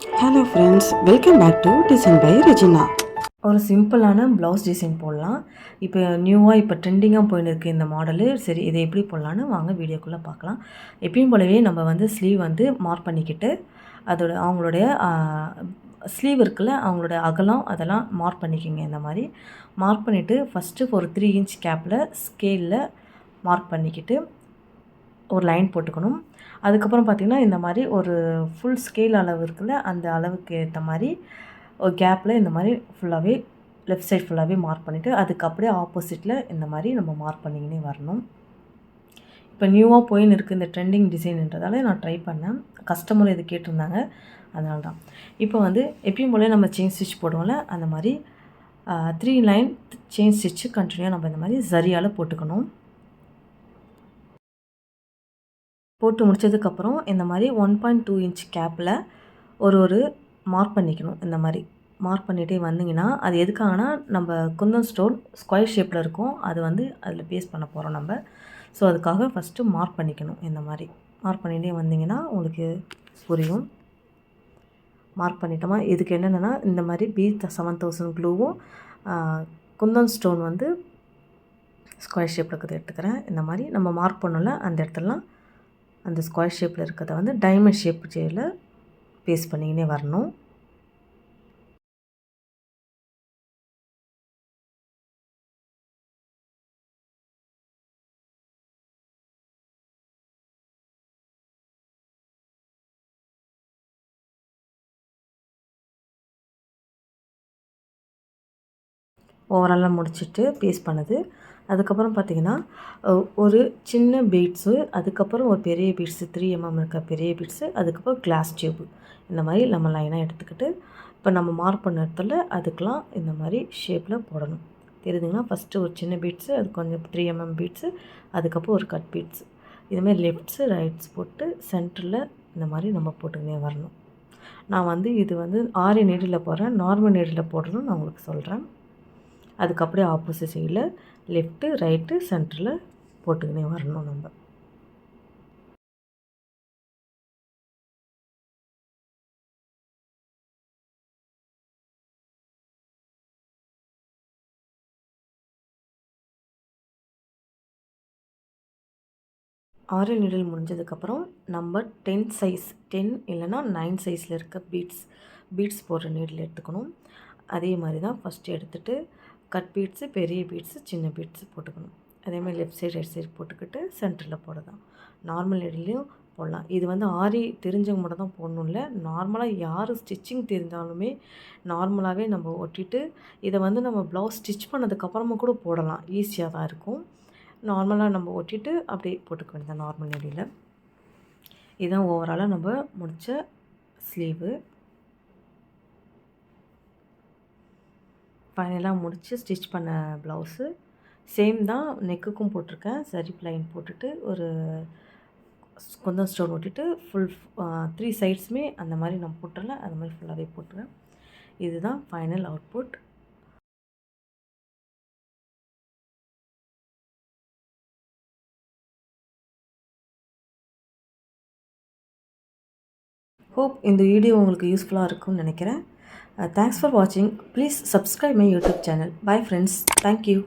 Hello friends, welcome back to design by Regina. ஒரு சிம்பிளான blouse design போடலாம். இப்போ நியூவாக இப்போ ட்ரெண்டிங்காக போயின்னு இருக்குது இந்த மாடலு. சரி, இதை எப்படி போடலான்னு வாங்க வீடியோக்குள்ளே பார்க்கலாம். எப்பயும் போலவே நம்ம வந்து ஸ்லீவ் வந்து மார்க் பண்ணிக்கிட்டு அவங்களுடைய ஸ்லீவ் இருக்குல்ல, அவங்களோட அகலம் அதெல்லாம் மார்க் பண்ணிக்கோங்க. இந்த மாதிரி மார்க் பண்ணிவிட்டு ஃபஸ்ட்டு ஒரு 3 இன்ச் கேப்பில் ஸ்கேலில் மார்க் பண்ணிக்கிட்டு ஒரு லைன் போட்டுக்கணும். அதுக்கப்புறம் பார்த்திங்கன்னா இந்த மாதிரி ஒரு ஃபுல் ஸ்கேல் அளவு இருக்குல்ல, அந்த அளவுக்கு ஏற்ற மாதிரி ஒரு கேப்பில் இந்த மாதிரி ஃபுல்லாகவே லெஃப்ட் சைட் ஃபுல்லாகவே மார்க் பண்ணிவிட்டு அதுக்கு அப்படியே ஆப்போசிட்டில் இந்த மாதிரி நம்ம மார்க் பண்ணிக்கினே வரணும். இப்போ நியூவாக போயின்னு இருக்குது இந்த ட்ரெண்டிங் டிசைன்ன்றதால நான் ட்ரை பண்ணேன். கஸ்டமர் இது கேட்டிருந்தாங்க, அதனால தான். இப்போ வந்து எப்பயும் போல நம்ம செயின் ஸ்டிச் போடுவோம்ல, அந்த மாதிரி 3 லைன் செயின் ஸ்டிச்சு கண்டினியூவாக நம்ம இந்த மாதிரி சரியால் போட்டுக்கணும். போட்டு முடித்ததுக்கப்புறம் இந்த மாதிரி 1.2 இன்ச் கேப்பில் ஒரு மார்க் பண்ணிக்கணும். இந்த மாதிரி மார்க் பண்ணிகிட்டே வந்தீங்கன்னா அது எதுக்காகனா நம்ம குந்தன் ஸ்டோன் ஸ்கொயர் ஷேப்பில் இருக்கும், அது வந்து அதில் பேஸ்ட் பண்ண போகிறோம் நம்ம. ஸோ அதுக்காக ஃபஸ்ட்டு மார்க் பண்ணிக்கணும். இந்த மாதிரி மார்க் பண்ணிகிட்டே வந்தீங்கன்னா உங்களுக்கு புரியும். மார்க் பண்ணிட்டோமா, இதுக்கு என்னென்னா இந்த மாதிரி B7000 க்ளூவும் குந்தன் ஸ்டோன் வந்து ஸ்கொயர் ஷேப்பில் இருக்கிறத எடுத்துக்கிறேன். இந்த மாதிரி நம்ம மார்க் பண்ணோம்ல அந்த இடத்துலலாம் அந்த ஸ்கொயர் ஷேப்பில் இருக்கிறத வந்து டைமண்ட் ஷேப் ஜேயில் பேஸ்ட் பண்ணிக்கினே வரணும். ஓவராலாக முடிச்சுட்டு பேஸ்ட் பண்ணது. அதுக்கப்புறம் பார்த்திங்கன்னா ஒரு சின்ன பீட்ஸு, அதுக்கப்புறம் ஒரு பெரிய பீட்ஸு 3 mm இருக்க பெரிய பீட்ஸு, அதுக்கப்புறம் கிளாஸ் டியூப்பு. இந்த மாதிரி நம்ம லைனாக எடுத்துக்கிட்டு இப்போ நம்ம மார்க் பண்ண இடத்துல அதுக்கெலாம் இந்த மாதிரி ஷேப்பில் போடணும். தெரியுதுங்களா? ஃபஸ்ட்டு ஒரு சின்ன பீட்ஸு, அது கொஞ்சம் 3 mm பீட்ஸு, அதுக்கப்புறம் ஒரு கட் பீட்ஸு. இதுமாதிரி லெஃப்ட்ஸு ரைட்ஸ் போட்டு சென்டரில் இந்த மாதிரி நம்ம போட்டுக்கினே வரணும். நான் வந்து இது வந்து ஆரி நீடில் போடுறேன், நார்மல் நீடில் போடுறதும் நான் உங்களுக்கு சொல்கிறேன். அதுக்கு அப்படியே ஆப்போசிட் சைடில் லெஃப்ட்டு ரைட்டு சென்டரில் போட்டுக்கினே வரணும் நம்ம. ஆரி நீடில் முடிஞ்சதுக்கப்புறம் நம்ம 10 சைஸ் 10 இல்லைனா 9 சைஸில் இருக்க பீட்ஸ் போடுற நீடில் எடுத்துக்கணும். அதே மாதிரி தான் ஃபஸ்ட்டு எடுத்துகிட்டு கட் பீட்ஸு, பெரிய பீட்ஸு, சின்ன பீட்ஸு போட்டுக்கணும். அதேமாதிரி லெஃப்ட் சைடு ரைட் சைடு போட்டுக்கிட்டு சென்டரில் போட தான். நார்மல் நீடிலையும் போடலாம். இது வந்து ஆரி தெரிஞ்சவங்க மட்டும் தான் போடணும் இல்லை, நார்மலாக யார் ஸ்டிச்சிங் தெரிஞ்சாலுமே நார்மலாகவே நம்ம ஒட்டிட்டு இதை வந்து நம்ம ப்ளவுஸ் ஸ்டிச் பண்ணதுக்கப்புறமா கூட போடலாம். ஈஸியாக தான் இருக்கும். நார்மலாக நம்ம ஒட்டிட்டு அப்படியே போட்டுக்க வேண்டியது நார்மல் நீடில். இதுதான் ஓவராலாக நம்ம முடித்த ஸ்லீவு. ஃபைனலாக முடித்து ஸ்டிச் பண்ண ப்ளவுஸு சேம் தான். நெக்குக்கும் போட்டிருக்கேன். சரிப் லைன் போட்டுட்டு ஒரு குந்தன் ஸ்டோன் ஒட்டிட்டு ஃபுல் 3 சைட்ஸுமே அந்த மாதிரி நான் போட்டுறல, அது மாதிரி ஃபுல்லாகவே போட்டுருவேன். இதுதான் ஃபைனல் அவுட்புட். ஹோப் இந்த வீடியோ உங்களுக்கு யூஸ்ஃபுல்லாக இருக்கும்னு நினைக்கிறேன். தேங்க்ஸ் ஃபார் வாட்சிங். Please subscribe my YouTube channel. Bye friends. Thank you.